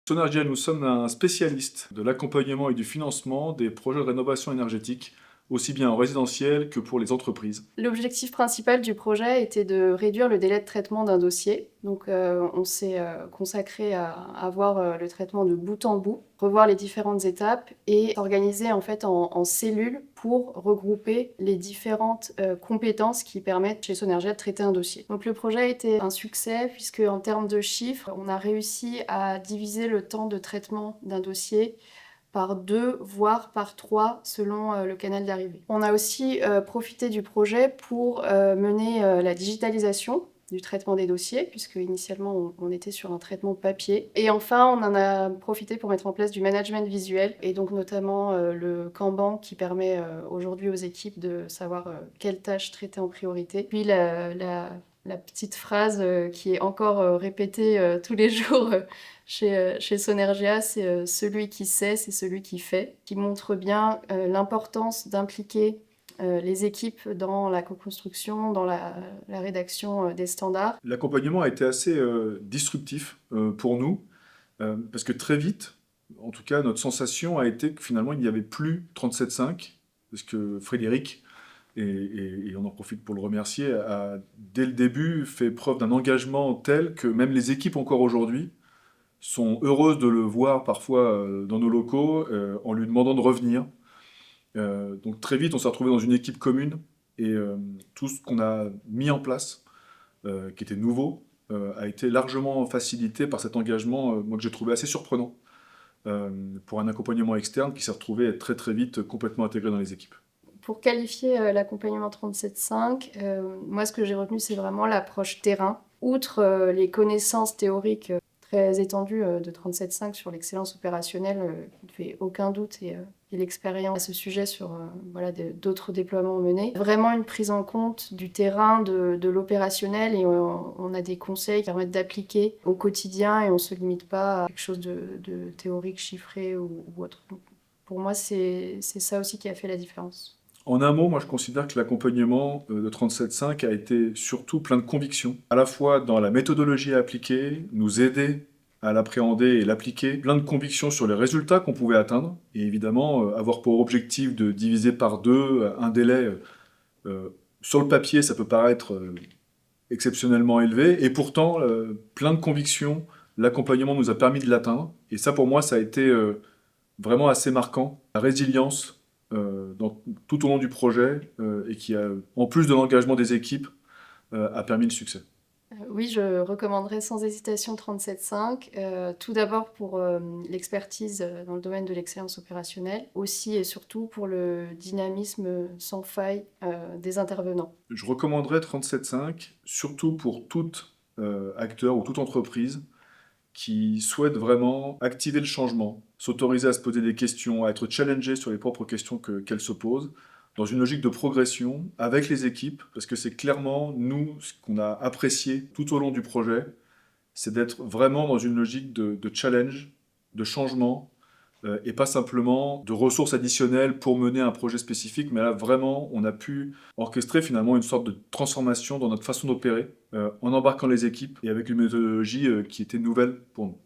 Sonergia, nous sommes un spécialiste de l'accompagnement et du financement des projets de rénovation énergétique, aussi bien en résidentiel que pour les entreprises. L'objectif principal du projet était de réduire le délai de traitement d'un dossier. Donc on s'est consacré à avoir le traitement de bout en bout, revoir les différentes étapes et s'organiser en fait en cellules pour regrouper les différentes compétences qui permettent chez Sonergia de traiter un dossier. Donc le projet a été un succès puisque en termes de chiffres, on a réussi à diviser le temps de traitement d'un dossier par 2, voire par 3 selon le canal d'arrivée. On a aussi profité du projet pour mener la digitalisation du traitement des dossiers, puisque initialement on était sur un traitement papier. Et enfin, on en a profité pour mettre en place du management visuel, et donc notamment le Kanban qui permet aujourd'hui aux équipes de savoir quelles tâches traiter en priorité. Puis la petite phrase qui est encore répétée tous les jours chez Sonergia, c'est celui qui sait, c'est celui qui fait, qui montre bien l'importance d'impliquer les équipes dans la co-construction, dans la rédaction des standards. L'accompagnement a été assez disruptif pour nous, parce que très vite, en tout cas, notre sensation a été que finalement, il n'y avait plus 37.5, parce que Frédéric, et on en profite pour le remercier, a dès le début fait preuve d'un engagement tel que même les équipes encore aujourd'hui sont heureuses de le voir parfois dans nos locaux en lui demandant de revenir. Donc très vite, on s'est retrouvé dans une équipe commune et tout ce qu'on a mis en place, qui était nouveau, a été largement facilité par cet engagement, moi que j'ai trouvé assez surprenant, pour un accompagnement externe qui s'est retrouvé être très très vite complètement intégré dans les équipes. Pour qualifier l'accompagnement 37.5, moi ce que j'ai retenu c'est vraiment l'approche terrain. Outre les connaissances théoriques très étendues de 37.5 sur l'excellence opérationnelle, qui ne fait aucun doute, et l'expérience à ce sujet sur voilà, d'autres déploiements menés. Vraiment une prise en compte du terrain, de l'opérationnel, et on a des conseils qui permettent d'appliquer au quotidien et on ne se limite pas à quelque chose de théorique, chiffré ou autre. Donc, pour moi, c'est ça aussi qui a fait la différence. En un mot, moi je considère que l'accompagnement de 37.5 a été surtout plein de conviction, à la fois dans la méthodologie à appliquer, nous aider à l'appréhender et l'appliquer, plein de convictions sur les résultats qu'on pouvait atteindre, et évidemment avoir pour objectif de diviser par 2 un délai. Sur le papier, ça peut paraître exceptionnellement élevé, et pourtant, plein de convictions, l'accompagnement nous a permis de l'atteindre, et ça pour moi ça a été vraiment assez marquant, la résilience tout au long du projet, et qui, en plus de l'engagement des équipes, a permis le succès. Oui, je recommanderais sans hésitation 37.5. Tout d'abord pour l'expertise dans le domaine de l'excellence opérationnelle, aussi et surtout pour le dynamisme sans faille des intervenants. Je recommanderais 37.5, surtout pour tout acteur ou toute entreprise qui souhaite vraiment activer le changement, s'autoriser à se poser des questions, à être challengé sur les propres questions qu'elle se pose, dans une logique de progression avec les équipes, parce que c'est clairement, nous, ce qu'on a apprécié tout au long du projet, c'est d'être vraiment dans une logique de challenge, de changement, et pas simplement de ressources additionnelles pour mener un projet spécifique, mais là vraiment on a pu orchestrer finalement une sorte de transformation dans notre façon d'opérer, en embarquant les équipes et avec une méthodologie qui était nouvelle pour nous.